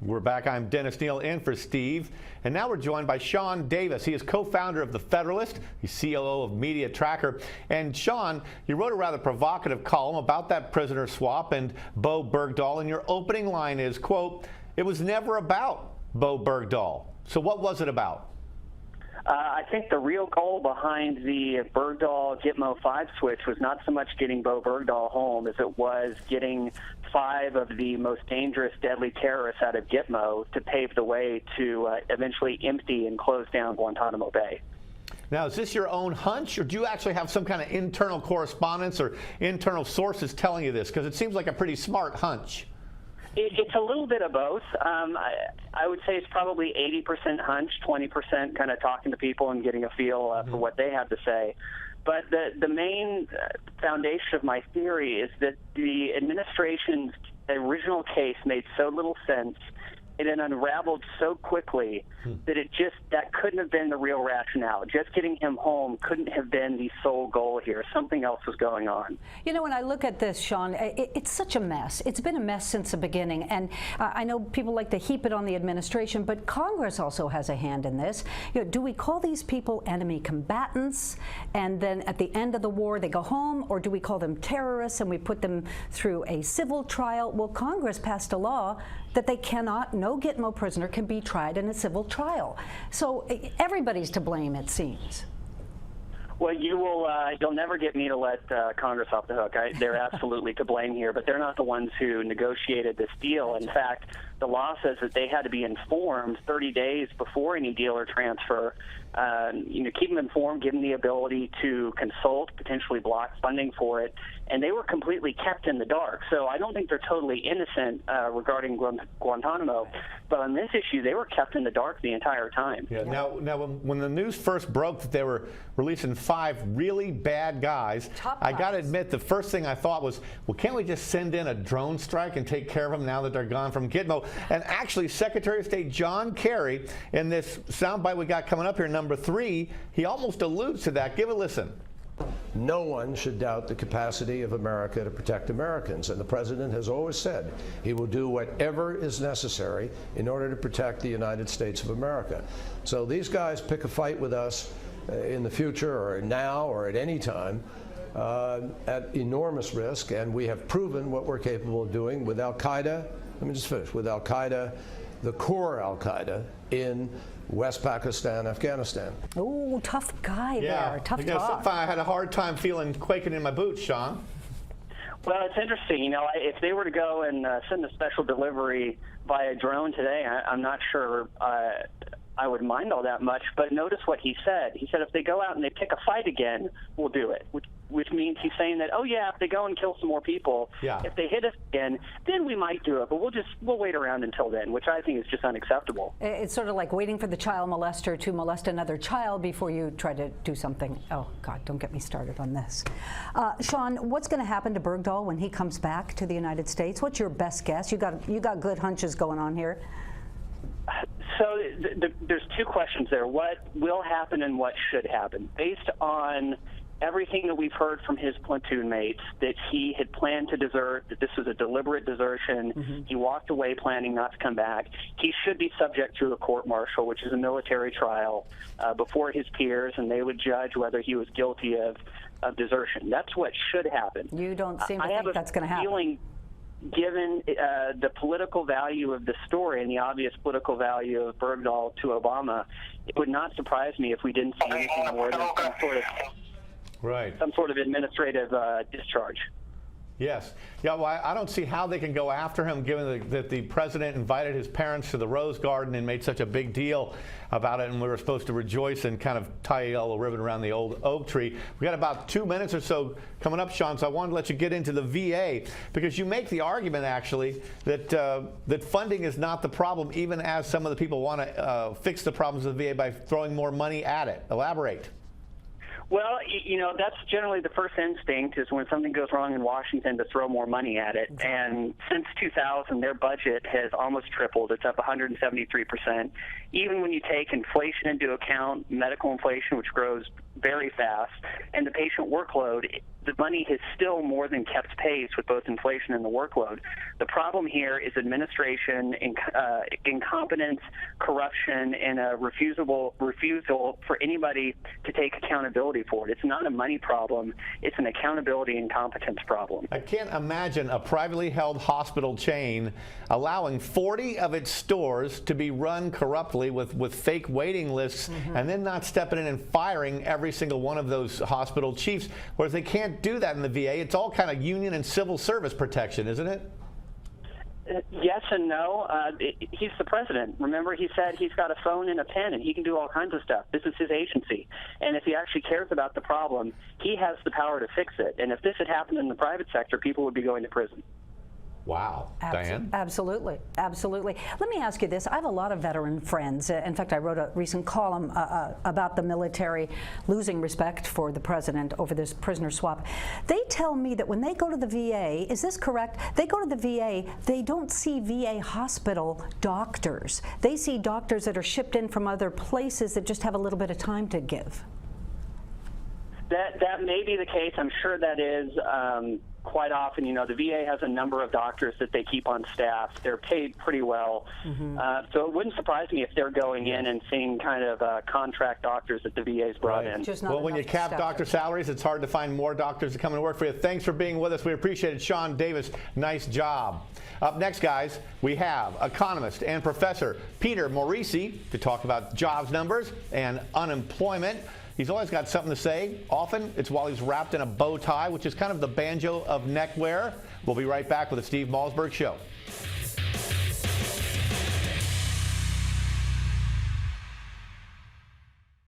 We're back. I'm Dennis Neal in for Steve. And now we're joined by Sean Davis. He is co-founder of the Federalist. He's COO of Media Tracker. And Sean, you wrote a rather provocative column about that prisoner swap and Bo Bergdahl. And your opening line is, quote, "It was never about Bo Bergdahl." So what was it about? I think the real goal behind the Bergdahl GITMO 5 switch was not so much getting Bo Bergdahl home as it was getting 5 of the most dangerous, deadly terrorists out of GITMO to pave the way to eventually empty and close down Guantanamo Bay. Now, is this your own hunch, or do you actually have some kind of internal correspondence or internal sources telling you this? Because it seems like a pretty smart hunch. It's a little bit of both. I would say it's probably 80% hunch, 20% kind of talking to people and getting a feel for what they have to say. But the main foundation of my theory is that the administration's original case made so little sense. It had unraveled so quickly that that couldn't have been the real rationale. Just getting him home couldn't have been the sole goal here. Something else was going on. You know, when I look at this, Sean, it's such a mess. It's been a mess since the beginning. And I know people like to heap it on the administration, but Congress also has a hand in this. You know, do we call these people enemy combatants and then at the end of the war they go home, or do we call them terrorists and we put them through a civil trial? Well, Congress passed a law that no GITMO prisoner can be tried in a civil trial. So everybody's to blame, it seems. Well, you'll never get me to let Congress off the hook. They're absolutely to blame here, but they're not the ones who negotiated this deal. In fact, the law says that they had to be informed 30 days before any deal or transfer. Keep them informed, give them the ability to consult, potentially block funding for it, and they were completely kept in the dark. So I don't think they're totally innocent regarding Guantanamo, but on this issue, they were kept in the dark the entire time. Yeah. Now when the news first broke that they were releasing 5 really bad guys, I got to admit, the first thing I thought was, well, can't we just send in a drone strike and take care of them now that they're gone from GITMO? And actually, Secretary of State John Kerry, in this soundbite we got coming up here, number 3, he almost alludes to that. Give a listen. No one should doubt the capacity of America to protect Americans, and the President has always said he will do whatever is necessary in order to protect the United States of America. So these guys pick a fight with us in the future or now or at any time at enormous risk, and we have proven what we're capable of doing with Al-Qaeda. Let me just finish. With Al-Qaeda, the core Al-Qaeda in West Pakistan, Afghanistan. Oh, tough guy there. Tough talk. I had a hard time quaking in my boots, Sean. Well, it's interesting. You know, if they were to go and send a special delivery via drone today, I'm not sure I would mind all that much. But notice what he said. He said if they go out and they pick a fight again, we'll do it. Which means he's saying that, oh yeah, if they go and kill some more people, if they hit us again, then we might do it. But we'll wait around until then, which I think is just unacceptable. It's sort of like waiting for the child molester to molest another child before you try to do something. Oh God, don't get me started on this. Sean, what's going to happen to Bergdahl when he comes back to the United States? What's your best guess? You got good hunches going on here. So there's 2 questions there. What will happen and what should happen? Based on everything that we've heard from his platoon mates, that he had planned to desert, that this was a deliberate desertion, he walked away planning not to come back, he should be subject to a court-martial, which is a military trial, before his peers, and they would judge whether he was guilty of desertion. That's what should happen. You don't seem to think that's going to happen. Given the political value of the story and the obvious political value of Bergdahl to Obama, it would not surprise me if we didn't see anything more than some sort of administrative discharge. Yes. Yeah, well, I don't see how they can go after him, given that the president invited his parents to the Rose Garden and made such a big deal about it, and we were supposed to rejoice and kind of tie a yellow ribbon around the old oak tree. We got about 2 minutes or so coming up, Sean, so I wanted to let you get into the VA, because you make the argument, actually, that that funding is not the problem, even as some of the people want to fix the problems of the VA by throwing more money at it. Elaborate. Well, you know, that's generally the first instinct, is when something goes wrong in Washington to throw more money at it. And since 2000, their budget has almost tripled. It's up 173%. Even when you take inflation into account, medical inflation, which grows very fast, and the patient workload, the money has still more than kept pace with both inflation and the workload. The problem here is administration, incompetence, corruption, and a refusal for anybody to take accountability for it. It's not a money problem. It's an accountability and competence problem. I can't imagine a privately held hospital chain allowing 40 of its stores to be run corruptly with fake waiting lists and then not stepping in and firing every single one of those hospital chiefs, whereas they can't do that in the VA. It's all kind of union and civil service protection, isn't it? Yes and no. He's the president. Remember, he said he's got a phone and a pen, and he can do all kinds of stuff. This is his agency. And if he actually cares about the problem, he has the power to fix it. And if this had happened in the private sector, people would be going to prison. Wow. Diane? Absolutely. Absolutely. Let me ask you this. I have a lot of veteran friends. In fact, I wrote a recent column about the military losing respect for the president over this prisoner swap. They tell me that when they go to the VA, is this correct? They go to the VA, they don't see VA hospital doctors. They see doctors that are shipped in from other places that just have a little bit of time to give. That may be the case. I'm sure that is. Quite often, you know, the VA has a number of doctors that they keep on staff. They're paid pretty well. So it wouldn't surprise me if they're going in and seeing kind of contract doctors that the VA's brought in. Well, when you cap doctor salaries, it's hard to find more doctors to come and work for you. Thanks for being with us. We appreciate it. Sean Davis, nice job. Up next, guys, we have economist and professor Peter Morici to talk about jobs numbers and unemployment. He's always got something to say. Often, it's while he's wrapped in a bow tie, which is kind of the banjo of neckwear. We'll be right back with the Steve Malzberg Show.